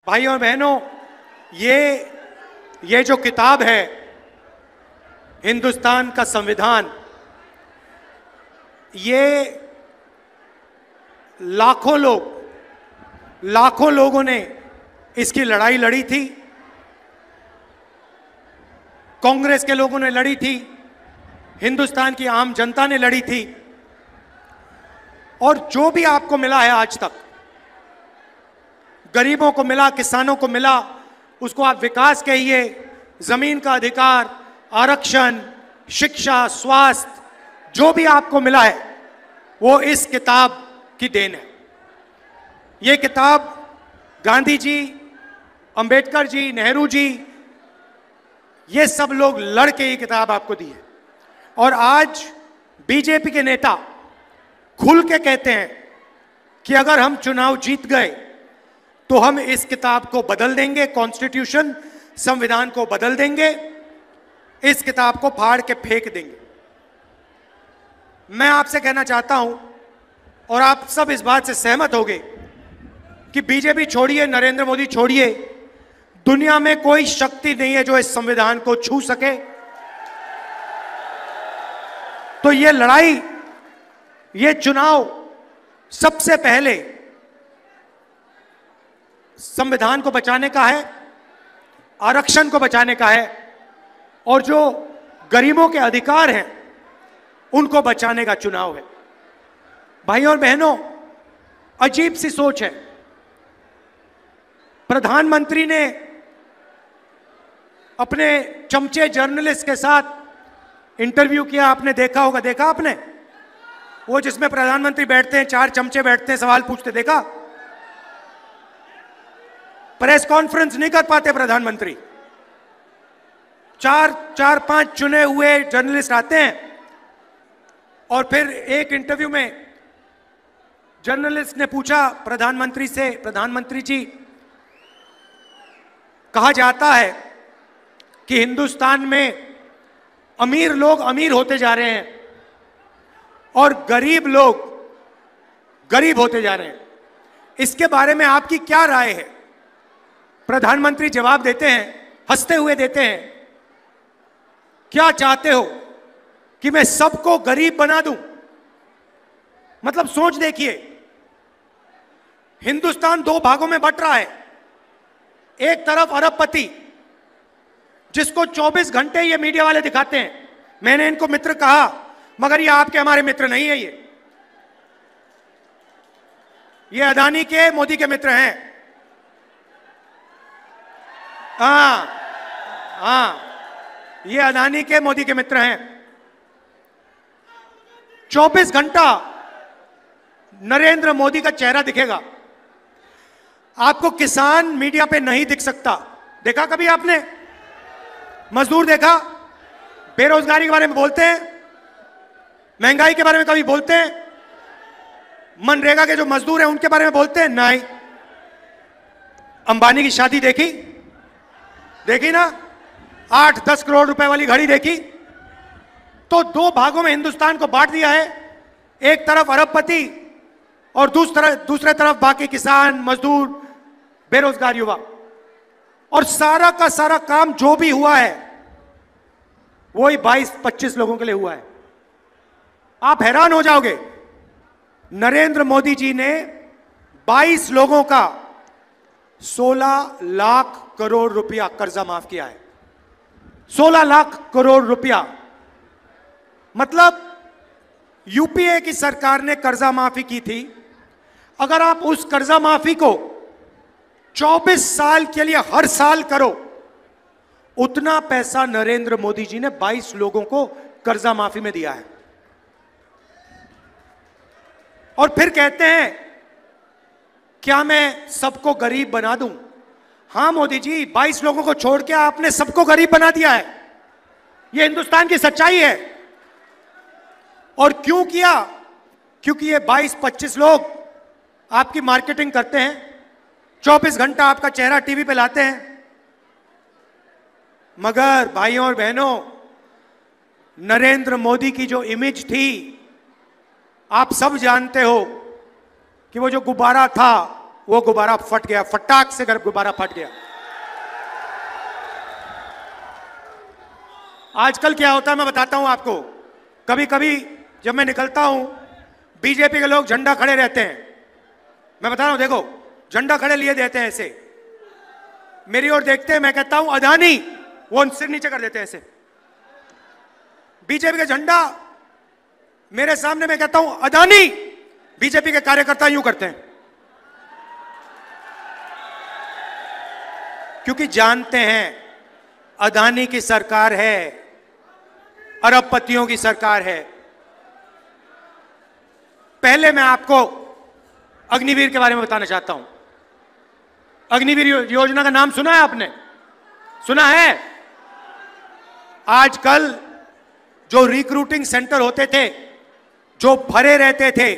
भाई और बहनों, ये जो किताब है हिंदुस्तान का संविधान, ये लाखों लोगों ने इसकी लड़ाई लड़ी थी। कांग्रेस के लोगों ने लड़ी थी, हिंदुस्तान की आम जनता ने लड़ी थी। और जो भी आपको मिला है आज तक, गरीबों को मिला, किसानों को मिला, उसको आप विकास कहिए, जमीन का अधिकार, आरक्षण, शिक्षा, स्वास्थ्य, जो भी आपको मिला है वो इस किताब की देन है। ये किताब गांधी जी, अंबेडकर जी, नेहरू जी, ये सब लोग लड़ के ये किताब आपको दी है। और आज बीजेपी के नेता खुल के कहते हैं कि अगर हम चुनाव जीत गए तो हम इस किताब को बदल देंगे, कॉन्स्टिट्यूशन, संविधान को बदल देंगे, इस किताब को फाड़ के फेंक देंगे। मैं आपसे कहना चाहता हूं, और आप सब इस बात से सहमत होंगे, कि बीजेपी छोड़िए, नरेंद्र मोदी छोड़िए, दुनिया में कोई शक्ति नहीं है जो इस संविधान को छू सके। तो ये लड़ाई, ये चुनाव सबसे पहले संविधान को बचाने का है, आरक्षण को बचाने का है, और जो गरीबों के अधिकार हैं उनको बचाने का चुनाव है। भाइयों और बहनों, अजीब सी सोच है। प्रधानमंत्री ने अपने चमचे जर्नलिस्ट के साथ इंटरव्यू किया, आपने देखा होगा, देखा आपने? वो जिसमें प्रधानमंत्री बैठते हैं, 4 चमचे बैठते हैं, सवाल पूछते, देखा? प्रेस कॉन्फ्रेंस नहीं कर पाते प्रधानमंत्री, 4-5 चुने हुए जर्नलिस्ट आते हैं। और फिर एक इंटरव्यू में जर्नलिस्ट ने पूछा प्रधानमंत्री से, प्रधानमंत्री जी, कहा जाता है कि हिंदुस्तान में अमीर लोग अमीर होते जा रहे हैं और गरीब लोग गरीब होते जा रहे हैं, इसके बारे में आपकी क्या राय है? प्रधानमंत्री जवाब देते हैं, हंसते हुए देते हैं, क्या चाहते हो कि मैं सबको गरीब बना दूं? मतलब सोच देखिए, हिंदुस्तान 2 भागों में बंट रहा है। एक तरफ अरबपति, जिसको 24 घंटे ये मीडिया वाले दिखाते हैं, मैंने इनको मित्र कहा, मगर ये आपके हमारे मित्र नहीं है। ये अदानी के, मोदी के मित्र हैं। हाँ, ये अदानी के, मोदी के मित्र हैं। 24 घंटा नरेंद्र मोदी का चेहरा दिखेगा, आपको किसान मीडिया पे नहीं दिख सकता। देखा कभी आपने? मजदूर देखा? बेरोजगारी के बारे में बोलते हैं, महंगाई के बारे में कभी बोलते हैं? मनरेगा के जो मजदूर हैं उनके बारे में बोलते हैं? नहीं। अंबानी की शादी देखी ना? 8-10 करोड़ रुपए वाली घड़ी देखी? तो 2 भागों में हिंदुस्तान को बांट दिया है। एक तरफ अरबपति और दूसरे तरफ बाकी किसान, मजदूर, बेरोजगार युवा। और सारा का सारा काम जो भी हुआ है वही 22-25 लोगों के लिए हुआ है। आप हैरान हो जाओगे, नरेंद्र मोदी जी ने 22 लोगों का 16 लाख करोड़ रुपया कर्जा माफ किया है। 16 लाख करोड़ रुपया, मतलब यूपीए की सरकार ने कर्जा माफी की थी। अगर आप उस कर्जा माफी को 24 साल के लिए हर साल करो, उतना पैसा नरेंद्र मोदी जी ने 22 लोगों को कर्जा माफी में दिया है। और फिर कहते हैं, क्या मैं सबको गरीब बना दूं? हां मोदी जी, 22 लोगों को छोड़ के आपने सबको गरीब बना दिया है। यह हिंदुस्तान की सच्चाई है। और क्यों किया? क्योंकि ये 22-25 लोग आपकी मार्केटिंग करते हैं, 24 घंटा आपका चेहरा टीवी पे लाते हैं। मगर भाइयों और बहनों, नरेंद्र मोदी की जो इमेज थी, आप सब जानते हो कि वो जो गुब्बारा था वो गुब्बारा फट गया, फटाक से गुब्बारा फट गया। आजकल क्या होता है मैं बताता हूं आपको। कभी कभी जब मैं निकलता हूं, बीजेपी के लोग झंडा खड़े रहते हैं। मैं बता रहा हूं, देखो झंडा खड़े लिए देते हैं ऐसे, मेरी ओर देखते हैं, मैं कहता हूं अदानी, वो सिर नीचे कर देते हैं ऐसे। बीजेपी का झंडा मेरे सामने, मैं कहता हूं अदानी, बीजेपी के कार्यकर्ता यूं करते हैं, क्योंकि जानते हैं अदानी की सरकार है, अरबपतियों की सरकार है। पहले मैं आपको अग्निवीर के बारे में बताना चाहता हूं। अग्निवीर योजना का नाम सुना है आपने? सुना है? आजकल जो रिक्रूटिंग सेंटर होते थे, जो भरे रहते थे,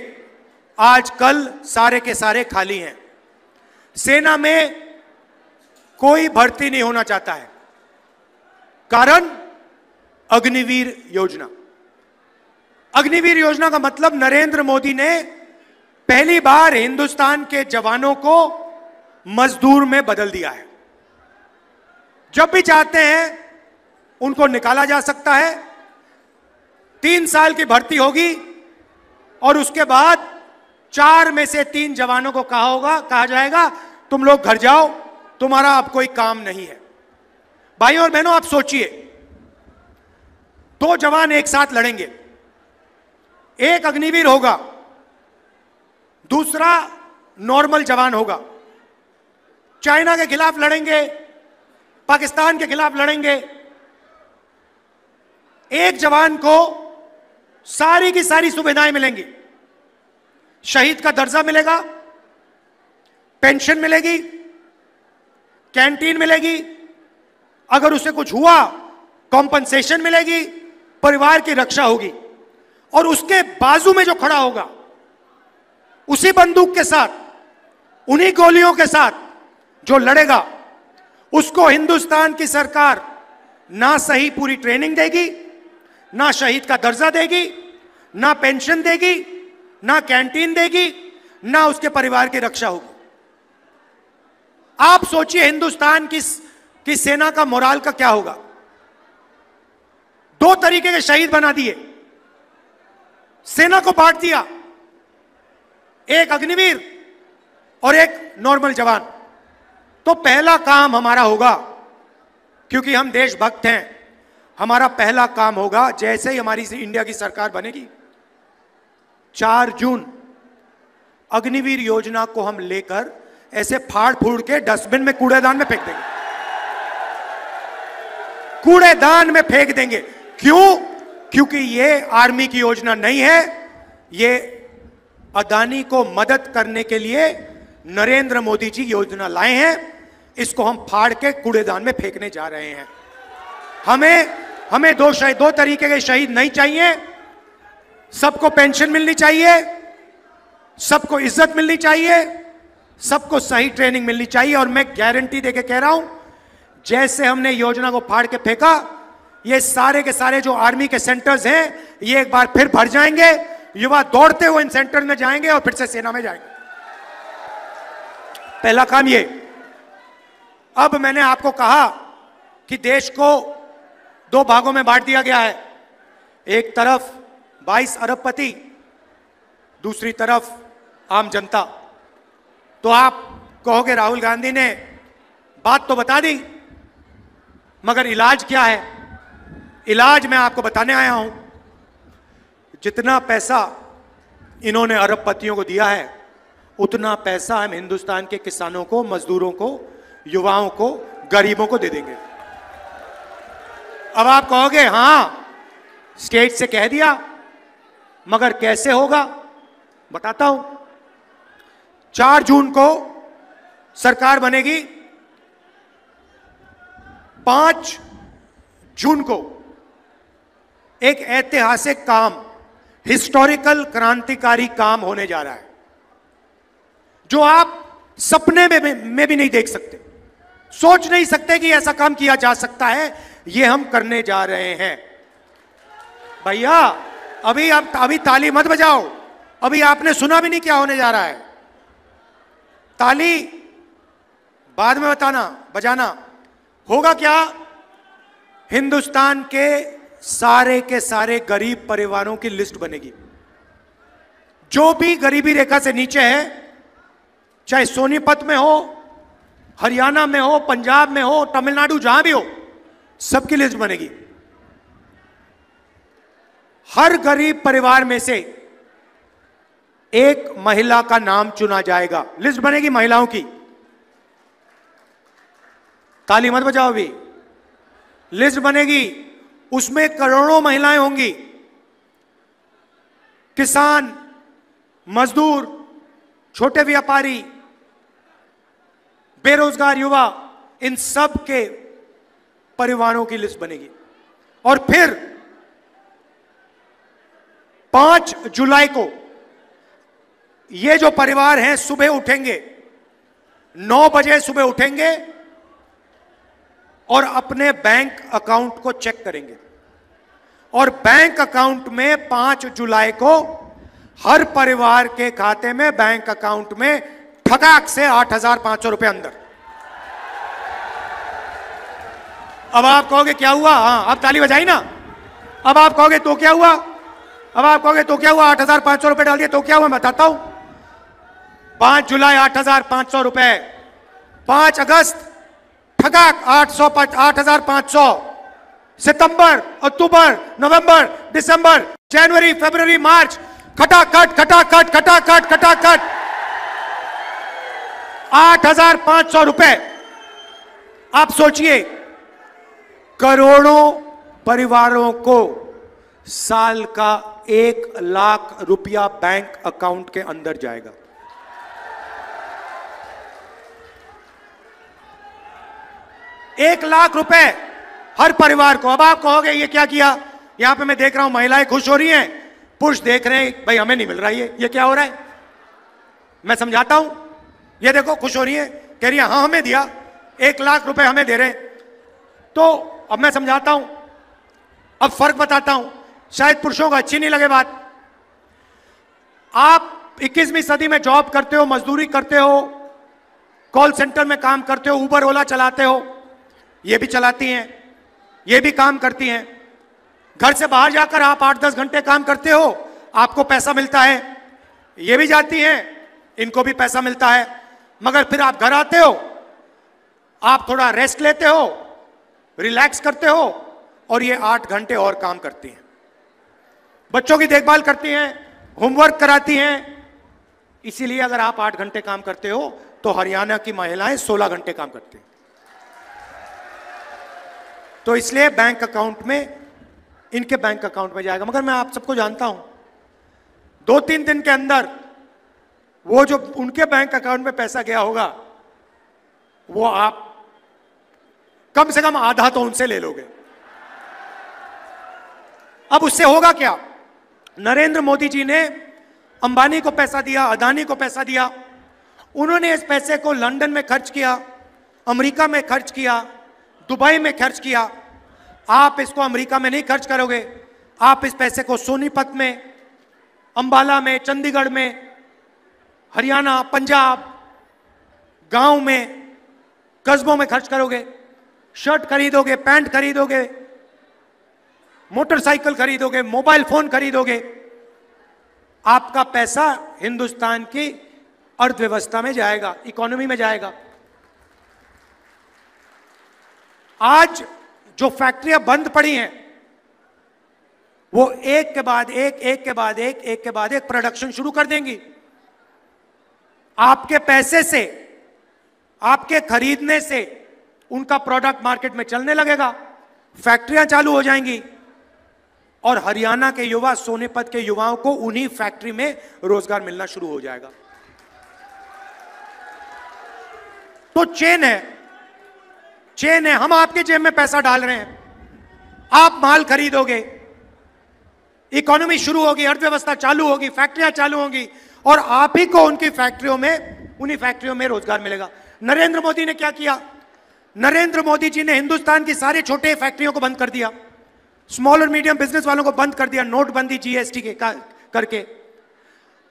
आजकल सारे के सारे खाली हैं। सेना में कोई भर्ती नहीं होना चाहता है। कारण अग्निवीर योजना। अग्निवीर योजना का मतलब नरेंद्र मोदी ने पहली बार हिंदुस्तान के जवानों को मजदूर में बदल दिया है। जब भी चाहते हैं उनको निकाला जा सकता है। 3 साल की भर्ती होगी और उसके बाद 4 में से 3 जवानों को कहा जाएगा तुम लोग घर जाओ, तुम्हारा अब कोई काम नहीं है। भाइयों और बहनों, आप सोचिए, 2 जवान एक साथ लड़ेंगे, एक अग्निवीर होगा, दूसरा नॉर्मल जवान होगा। चाइना के खिलाफ लड़ेंगे, पाकिस्तान के खिलाफ लड़ेंगे। एक जवान को सारी की सारी सुविधाएं मिलेंगी। शहीद का दर्जा मिलेगा, पेंशन मिलेगी, कैंटीन मिलेगी, अगर उसे कुछ हुआ कॉम्पनसेशन मिलेगी, परिवार की रक्षा होगी। और उसके बाजू में जो खड़ा होगा, उसी बंदूक के साथ, उन्हीं गोलियों के साथ जो लड़ेगा, उसको हिंदुस्तान की सरकार ना सही पूरी ट्रेनिंग देगी, ना शहीद का दर्जा देगी, ना पेंशन देगी, ना कैंटीन देगी, ना उसके परिवार की रक्षा होगी। आप सोचिए हिंदुस्तान की सेना का मोराल का क्या होगा। 2 तरीके के शहीद बना दिए, सेना को बांट दिया, एक अग्निवीर और एक नॉर्मल जवान। तो पहला काम हमारा होगा, क्योंकि हम देशभक्त हैं, हमारा पहला काम होगा, जैसे ही हमारी इंडिया की सरकार बनेगी, 4 जून अग्निवीर योजना को हम लेकर ऐसे फाड़ फूड़ के डस्टबिन में, कूड़ेदान में फेंक देंगे। कूड़ेदान में फेंक देंगे। क्यों? क्योंकि ये आर्मी की योजना नहीं है, ये अदानी को मदद करने के लिए नरेंद्र मोदी जी योजना लाए हैं। इसको हम फाड़ के कूड़ेदान में फेंकने जा रहे हैं। हमें 2 तरीके के शहीद नहीं चाहिए। सबको पेंशन मिलनी चाहिए, सबको इज्जत मिलनी चाहिए, सबको सही ट्रेनिंग मिलनी चाहिए। और मैं गारंटी देके कह रहा हूं, जैसे हमने योजना को फाड़ के फेंका, ये सारे के सारे जो आर्मी के सेंटर्स हैं, ये एक बार फिर भर जाएंगे। युवा दौड़ते हुए इन सेंटर में जाएंगे और फिर से सेना में जाएंगे। पहला काम ये। अब मैंने आपको कहा कि देश को 2 भागों में बांट दिया गया है। एक तरफ 22 अरबपति, दूसरी तरफ आम जनता। तो आप कहोगे राहुल गांधी ने बात तो बता दी, मगर इलाज क्या है? इलाज मैं आपको बताने आया हूं। जितना पैसा इन्होंने अरबपतियों को दिया है, उतना पैसा हम हिंदुस्तान के किसानों को, मजदूरों को, युवाओं को, गरीबों को दे देंगे। अब आप कहोगे हां, स्टेट से कह दिया, मगर कैसे होगा? बताता हूं। 4 जून को सरकार बनेगी। 5 जून को एक ऐतिहासिक काम, हिस्टोरिकल, क्रांतिकारी काम होने जा रहा है, जो आप सपने में भी नहीं देख सकते, सोच नहीं सकते कि ऐसा काम किया जा सकता है। ये हम करने जा रहे हैं। भैया अभी ताली मत बजाओ, अभी आपने सुना भी नहीं क्या होने जा रहा है। ताली बाद में बजाना। होगा क्या? हिंदुस्तान के सारे गरीब परिवारों की लिस्ट बनेगी। जो भी गरीबी रेखा से नीचे है, चाहे सोनीपत में हो, हरियाणा में हो, पंजाब में हो, तमिलनाडु, जहां भी हो, सबकी लिस्ट बनेगी। हर गरीब परिवार में से एक महिला का नाम चुना जाएगा। लिस्ट बनेगी महिलाओं की। ताली मत बजाओ भी। लिस्ट बनेगी, उसमें करोड़ों महिलाएं होंगी। किसान, मजदूर, छोटे व्यापारी, बेरोजगार युवा, इन सब के परिवारों की लिस्ट बनेगी। और फिर 5 जुलाई को ये जो परिवार हैं सुबह उठेंगे, 9 बजे सुबह उठेंगे और अपने बैंक अकाउंट को चेक करेंगे। और बैंक अकाउंट में 5 जुलाई को हर परिवार के खाते में, बैंक अकाउंट में ठगाक से 8,500 रुपए अंदर। अब आप कहोगे क्या हुआ? हाँ, अब ताली बजाई ना। अब आप कहोगे तो क्या हुआ? अब आप कहोगे तो क्या हुआ? 8,500 रुपए डाल दिए तो क्या हुआ? मैं बताता हूं। 5 जुलाई 8,500 रुपए, 5 अगस्त ठगाक 8,500, सितंबर, अक्टूबर, नवंबर, दिसंबर, जनवरी, फरवरी, मार्च, खटाखट खटाखट खटाखट खटाखट 8,500 रुपए। आप सोचिए, करोड़ों परिवारों को साल का 1 लाख रुपया बैंक अकाउंट के अंदर जाएगा। एक लाख रुपए हर परिवार को। अब आप कहोगे ये क्या किया? यहां पे मैं देख रहा हूं महिलाएं खुश हो रही हैं, पुरुष देख रहे हैं भाई हमें नहीं मिल रहा है, ये क्या हो रहा है? मैं समझाता हूं। ये देखो खुश हो रही है, कह रही है हाँ हमें दिया, 1 लाख रुपए हमें दे रहे हैं। तो अब मैं समझाता हूं, अब फर्क बताता हूं, शायद पुरुषों को अच्छी नहीं लगे बात। आप 21वीं सदी में जॉब करते हो, मजदूरी करते हो, कॉल सेंटर में काम करते हो, उबर ओला चलाते हो, ये भी चलाती हैं, ये भी काम करती हैं। घर से बाहर जाकर आप 8-10 घंटे काम करते हो, आपको पैसा मिलता है। ये भी जाती हैं, इनको भी पैसा मिलता है। मगर फिर आप घर आते हो, आप थोड़ा रेस्ट लेते हो, रिलैक्स करते हो, और ये 8 घंटे और काम करती हैं। बच्चों की देखभाल करती हैं, होमवर्क कराती हैं। इसीलिए अगर आप 8 घंटे काम करते हो तो हरियाणा की महिलाएं 16 घंटे काम करती हैं। तो इसलिए बैंक अकाउंट में, इनके बैंक अकाउंट में जाएगा। मगर मैं आप सबको जानता हूं, 2-3 दिन के अंदर वो जो उनके बैंक अकाउंट में पैसा गया होगा, वो आप कम से कम आधा तो उनसे ले लोगे। अब उससे होगा क्या? नरेंद्र मोदी जी ने अंबानी को पैसा दिया, अदानी को पैसा दिया। उन्होंने इस पैसे को लंदन में खर्च किया, अमेरिका में खर्च किया, दुबई में खर्च किया। आप इसको अमेरिका में नहीं खर्च करोगे, आप इस पैसे को सोनीपत में, अंबाला में, चंडीगढ़ में, हरियाणा, पंजाब, गांव में, कस्बों में खर्च करोगे। शर्ट खरीदोगे, पैंट खरीदोगे, मोटरसाइकिल खरीदोगे, मोबाइल फोन खरीदोगे। आपका पैसा हिंदुस्तान की अर्थव्यवस्था में जाएगा, इकोनॉमी में जाएगा। आज जो फैक्ट्रियां बंद पड़ी हैं, वो एक के बाद एक प्रोडक्शन शुरू कर देंगी। आपके पैसे से, आपके खरीदने से उनका प्रोडक्ट मार्केट में चलने लगेगा, फैक्ट्रियां चालू हो जाएंगी, और हरियाणा के युवा, सोनीपत के युवाओं को उन्हीं फैक्ट्री में रोजगार मिलना शुरू हो जाएगा। तो चेन है, हम आपके जेब में पैसा डाल रहे हैं, आप माल खरीदोगे, इकोनॉमी शुरू होगी, अर्थव्यवस्था चालू होगी, फैक्ट्रियां चालू होंगी, और आप ही को उनकी फैक्ट्रियों में, उन्हीं फैक्ट्रियों में रोजगार मिलेगा। नरेंद्र मोदी ने क्या किया? नरेंद्र मोदी जी ने हिंदुस्तान की सारे छोटे फैक्ट्रियों को बंद कर दिया, स्मॉल और मीडियम बिजनेस वालों को बंद कर दिया, नोटबंदी, जीएसटी के करके।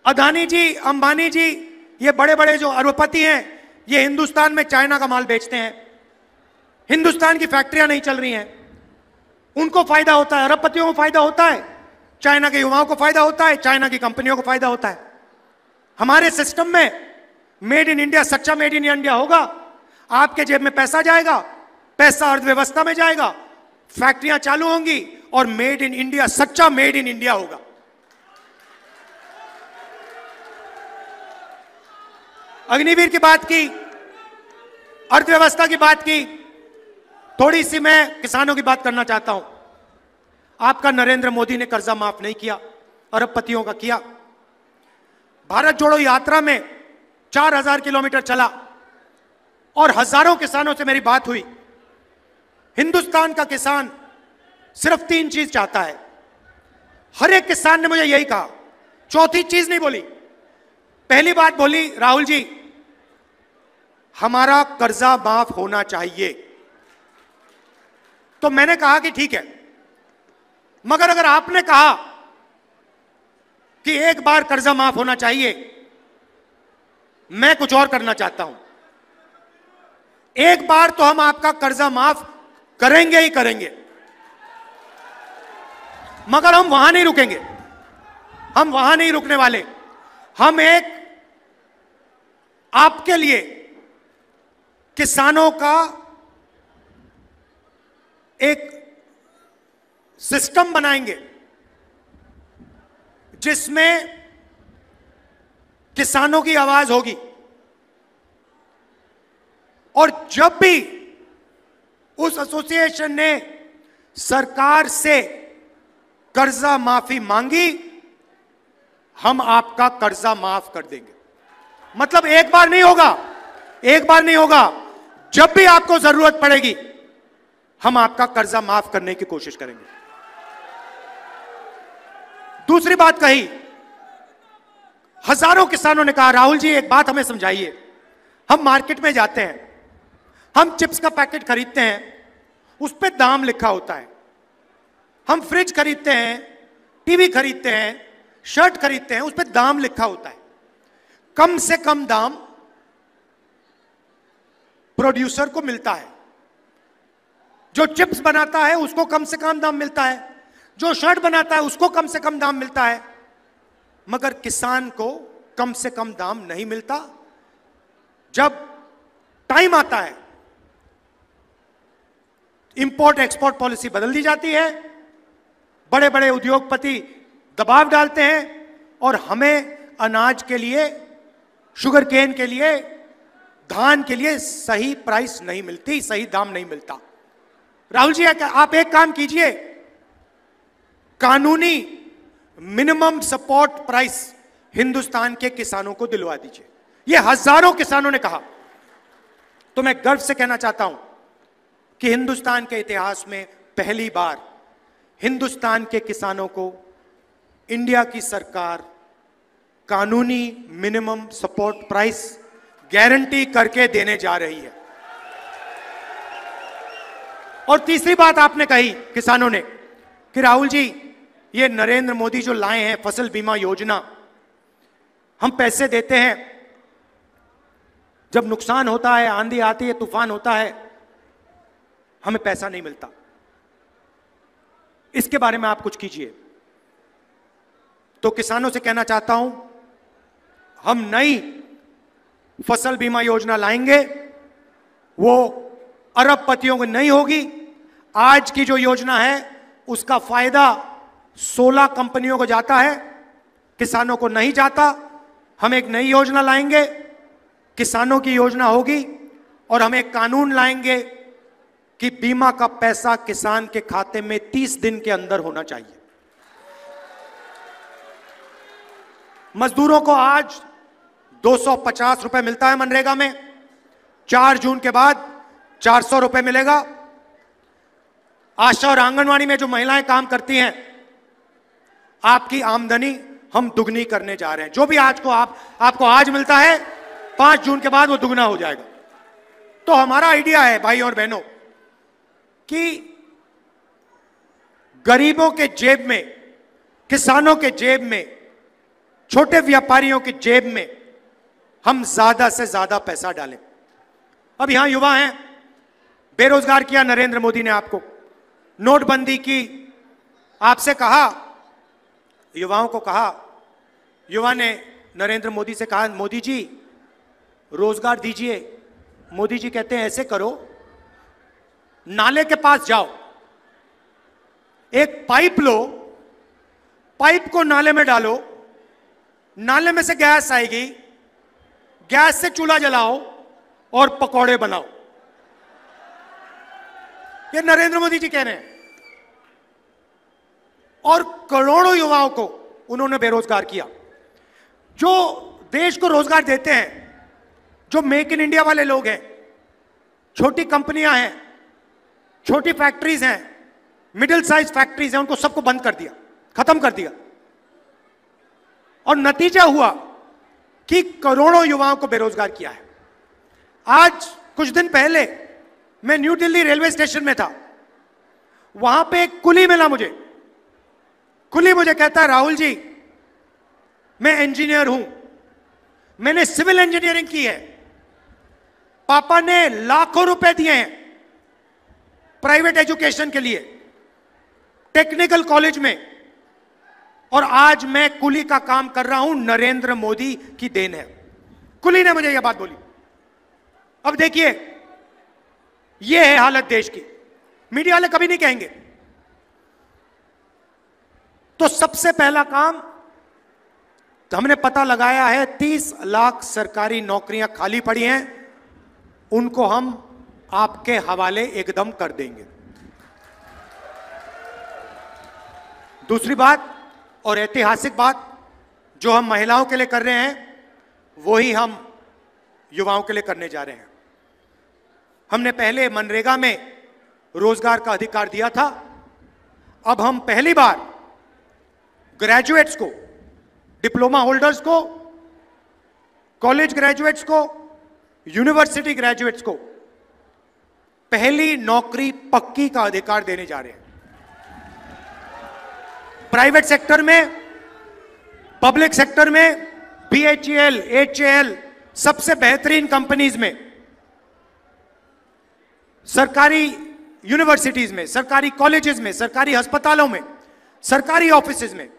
अदानी जी, अंबानी जी, ये बड़े बड़े जो अरबपति हैं, ये हिंदुस्तान में चाइना का माल बेचते हैं, हिंदुस्तान की फैक्ट्रियां नहीं चल रही हैं, उनको फायदा होता है, अरबपतियों को फायदा होता है, चाइना के युवाओं को फायदा होता है, चाइना की कंपनियों को फायदा होता है। हमारे सिस्टम में मेड इन इंडिया, सच्चा मेड इन इंडिया होगा, आपके जेब में पैसा जाएगा, पैसा अर्थव्यवस्था में जाएगा, फैक्ट्रियां चालू होंगी और मेड इन इंडिया, सच्चा मेड इन इंडिया होगा। अग्निवीर की बात की, अर्थव्यवस्था की बात की, थोड़ी सी मैं किसानों की बात करना चाहता हूं। आपका नरेंद्र मोदी ने कर्जा माफ नहीं किया, अरबपतियों का किया। भारत जोड़ो यात्रा में 4000 किलोमीटर चला और हजारों किसानों से मेरी बात हुई। हिंदुस्तान का किसान सिर्फ 3 चीज चाहता है। हर एक किसान ने मुझे यही कहा, चौथी चीज नहीं बोली। पहली बात बोली, राहुल जी हमारा कर्जा माफ होना चाहिए। तो मैंने कहा कि ठीक है, मगर अगर आपने कहा कि एक बार कर्जा माफ होना चाहिए, मैं कुछ और करना चाहता हूं। एक बार तो हम आपका कर्जा माफ करेंगे ही करेंगे, मगर हम वहां नहीं रुकेंगे, हम वहां नहीं रुकने वाले। हम एक आपके लिए किसानों का एक सिस्टम बनाएंगे जिसमें किसानों की आवाज होगी, और जब भी उस एसोसिएशन ने सरकार से कर्जा माफी मांगी, हम आपका कर्जा माफ कर देंगे। मतलब एक बार नहीं होगा, एक बार नहीं होगा, जब भी आपको जरूरत पड़ेगी हम आपका कर्जा माफ करने की कोशिश करेंगे। दूसरी बात कही, हजारों किसानों ने कहा, राहुल जी एक बात हमें समझाइए। हम मार्केट में जाते हैं, हम चिप्स का पैकेट खरीदते हैं, उस पर दाम लिखा होता है। हम फ्रिज खरीदते हैं, टीवी खरीदते हैं, शर्ट खरीदते हैं, उस पर दाम लिखा होता है। कम से कम दाम प्रोड्यूसर को मिलता है, जो चिप्स बनाता है उसको कम से कम दाम मिलता है, जो शर्ट बनाता है उसको कम से कम दाम मिलता है, मगर किसान को कम से कम दाम नहीं मिलता। जब टाइम आता है, इंपोर्ट एक्सपोर्ट पॉलिसी बदल दी जाती है, बड़े बड़े उद्योगपति दबाव डालते हैं और हमें अनाज के लिए, शुगर केन के लिए, धान के लिए सही प्राइस नहीं मिलती, सही दाम नहीं मिलता। राहुल जी आप एक काम कीजिए, कानूनी मिनिमम सपोर्ट प्राइस हिंदुस्तान के किसानों को दिलवा दीजिए। यह हजारों किसानों ने कहा। तो मैं गर्व से कहना चाहता हूं कि हिंदुस्तान के इतिहास में पहली बार हिंदुस्तान के किसानों को इंडिया की सरकार कानूनी मिनिमम सपोर्ट प्राइस गारंटी करके देने जा रही है। और तीसरी बात आपने कही किसानों ने कि राहुल जी ये नरेंद्र मोदी जो लाए हैं फसल बीमा योजना, हम पैसे देते हैं, जब नुकसान होता है, आंधी आती है, तूफान होता है, हमें पैसा नहीं मिलता। इसके बारे में आप कुछ कीजिए। तो किसानों से कहना चाहता हूं, हम नई फसल बीमा योजना लाएंगे, वो अरबपतियों को नहीं होगी। आज की जो योजना है उसका फायदा 16 कंपनियों को जाता है, किसानों को नहीं जाता। हम एक नई योजना लाएंगे, किसानों की योजना होगी, और हम एक कानून लाएंगे कि बीमा का पैसा किसान के खाते में 30 दिन के अंदर होना चाहिए। मजदूरों को आज 250 रुपए मिलता है मनरेगा में, 4 जून के बाद 400 रुपए मिलेगा। आशा और आंगनवाड़ी में जो महिलाएं काम करती हैं, आपकी आमदनी हम दुगनी करने जा रहे हैं। जो भी आज को आपको आज मिलता है, 5 जून के बाद वो दुगना हो जाएगा। तो हमारा आइडिया है भाई और बहनों कि गरीबों के जेब में, किसानों के जेब में, छोटे व्यापारियों की जेब में हम ज्यादा से ज्यादा पैसा डालें। अब यहां युवा हैं, बेरोजगार किया नरेंद्र मोदी ने आपको, नोटबंदी की, आपसे कहा, युवाओं को कहा, युवा ने नरेंद्र मोदी से कहा, मोदी जी रोजगार दीजिए। मोदी जी कहते हैं ऐसे करो, नाले के पास जाओ, एक पाइप लो, पाइप को नाले में डालो, नाले में से गैस आएगी, गैस से चूल्हा जलाओ और पकौड़े बनाओ। ये नरेंद्र मोदी जी कह रहे हैं। और करोड़ों युवाओं को उन्होंने बेरोजगार किया। जो देश को रोजगार देते हैं, जो मेक इन इंडिया वाले लोग हैं, छोटी कंपनियां हैं, छोटी फैक्ट्रीज हैं, मिडिल साइज फैक्ट्रीज हैं, उनको सबको बंद कर दिया, खत्म कर दिया। और नतीजा हुआ कि करोड़ों युवाओं को बेरोजगार किया है। आज कुछ दिन पहले मैं न्यू दिल्ली रेलवे स्टेशन में था, वहां पे एक कुली मिला मुझे। कुली मुझे कहता है, राहुल जी मैं इंजीनियर हूं, मैंने सिविल इंजीनियरिंग की है, पापा ने लाखों रुपए दिए हैं प्राइवेट एजुकेशन के लिए टेक्निकल कॉलेज में, और आज मैं कुली का काम कर रहा हूं, नरेंद्र मोदी की देन है। कुली ने मुझे यह बात बोली। अब देखिए, यह है हालत देश की। मीडिया वाले कभी नहीं कहेंगे। तो सबसे पहला काम हमने पता लगाया है, 30 लाख सरकारी नौकरियां खाली पड़ी हैं, उनको हम आपके हवाले एकदम कर देंगे। दूसरी बात और ऐतिहासिक बात, जो हम महिलाओं के लिए कर रहे हैं, वही हम युवाओं के लिए करने जा रहे हैं। हमने पहले मनरेगा में रोजगार का अधिकार दिया था, अब हम पहली बार ग्रेजुएट्स को, डिप्लोमा होल्डर्स को, कॉलेज ग्रेजुएट्स को, यूनिवर्सिटी ग्रेजुएट्स को पहली नौकरी पक्की का अधिकार देने जा रहे हैं। प्राइवेट सेक्टर में, पब्लिक सेक्टर में, BHEL, HAL, सबसे बेहतरीन कंपनीज में, सरकारी यूनिवर्सिटीज में, सरकारी कॉलेजेस में, सरकारी अस्पतालों में, सरकारी ऑफिसेज में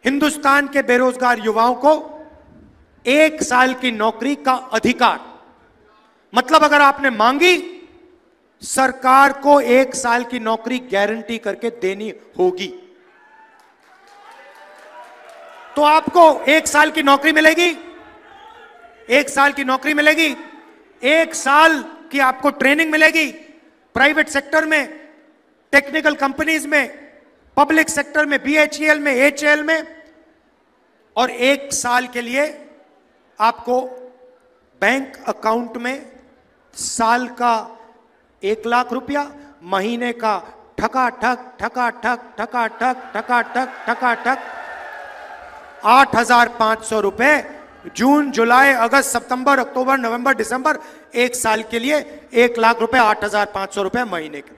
हिंदुस्तान के बेरोजगार युवाओं को 1 साल की नौकरी का अधिकार। मतलब अगर आपने मांगी, सरकार को 1 साल की नौकरी गारंटी करके देनी होगी, तो आपको 1 साल की नौकरी मिलेगी। 1 साल की नौकरी मिलेगी, 1 साल की आपको ट्रेनिंग मिलेगी प्राइवेट सेक्टर में, टेक्निकल कंपनीज में, पब्लिक सेक्टर में, BHEL में, HAL में, और 1 साल के लिए आपको बैंक अकाउंट में साल का 1 लाख रुपया, महीने का ठकाठक ठकाठक ठकाठक ठकाठक ठकाठक 8,500 रुपए, जून, जुलाई, अगस्त, सितंबर, अक्टूबर, नवंबर, दिसंबर, 1 साल के लिए 1 लाख रुपए, 8,500 रुपए महीने के।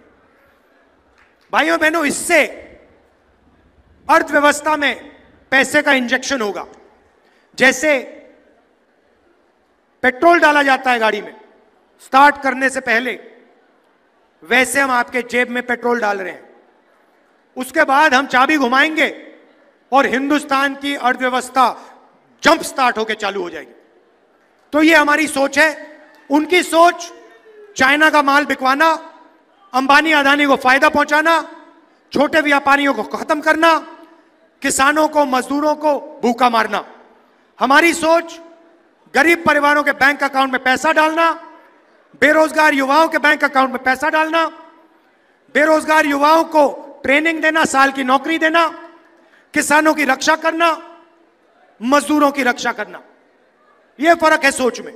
भाइयों बहनों, इससे अर्थव्यवस्था में पैसे का इंजेक्शन होगा। जैसे पेट्रोल डाला जाता है गाड़ी में स्टार्ट करने से पहले, वैसे हम आपके जेब में पेट्रोल डाल रहे हैं। उसके बाद हम चाबी घुमाएंगे और हिंदुस्तान की अर्थव्यवस्था जंप स्टार्ट होकर चालू हो जाएगी। तो ये हमारी सोच है। उनकी सोच चाइना का माल बिकवाना, अंबानी अदानी को फायदा पहुंचाना, छोटे व्यापारियों को खत्म करना, किसानों को, मजदूरों को भूखा मारना। हमारी सोच गरीब परिवारों के बैंक अकाउंट में पैसा डालना, बेरोजगार युवाओं के बैंक अकाउंट में पैसा डालना, बेरोजगार युवाओं को ट्रेनिंग देना, साल की नौकरी देना, किसानों की रक्षा करना, मजदूरों की रक्षा करना। यह फर्क है सोच में।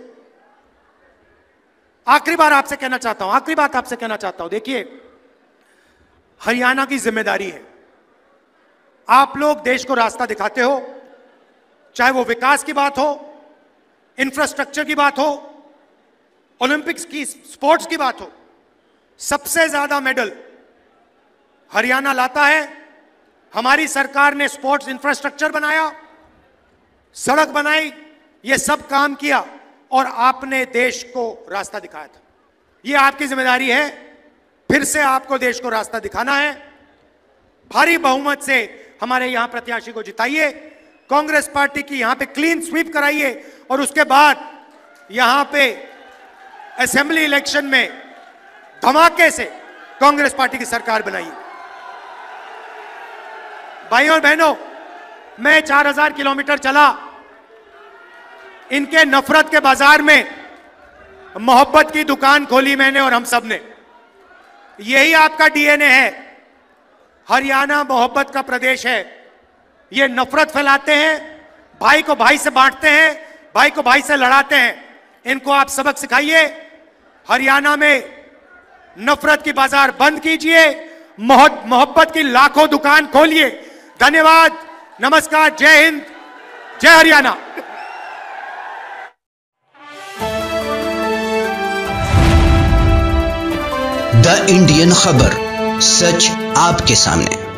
आखिरी बात आपसे कहना चाहता हूं, देखिए, हरियाणा की जिम्मेदारी है। आप लोग देश को रास्ता दिखाते हो, चाहे वो विकास की बात हो, इंफ्रास्ट्रक्चर की बात हो, ओलंपिक्स की, स्पोर्ट्स की बात हो। सबसे ज्यादा मेडल हरियाणा लाता है। हमारी सरकार ने स्पोर्ट्स इंफ्रास्ट्रक्चर बनाया, सड़क बनाई, ये सब काम किया और आपने देश को रास्ता दिखाया था। ये आपकी जिम्मेदारी है, फिर से आपको देश को रास्ता दिखाना है। भारी बहुमत से हमारे यहां प्रत्याशी को जिताइए, कांग्रेस पार्टी की यहां पे क्लीन स्वीप कराइए और उसके बाद यहां पे असेंबली इलेक्शन में धमाके से कांग्रेस पार्टी की सरकार बनाइए। भाइयों और बहनों, मैं 4000 किलोमीटर चला, इनके नफरत के बाजार में मोहब्बत की दुकान खोली मैंने और हम सब ने। यही आपका डीएनए है। हरियाणा मोहब्बत का प्रदेश है। ये नफरत फैलाते हैं, भाई को भाई से बांटते हैं, भाई को भाई से लड़ाते हैं। इनको आप सबक सिखाइए। हरियाणा में नफरत की बाजार बंद कीजिए, मोहब्बत की लाखों दुकान खोलिए। धन्यवाद, नमस्कार, जय हिंद, जय हरियाणा। द इंडियन खबर, सच आपके सामने।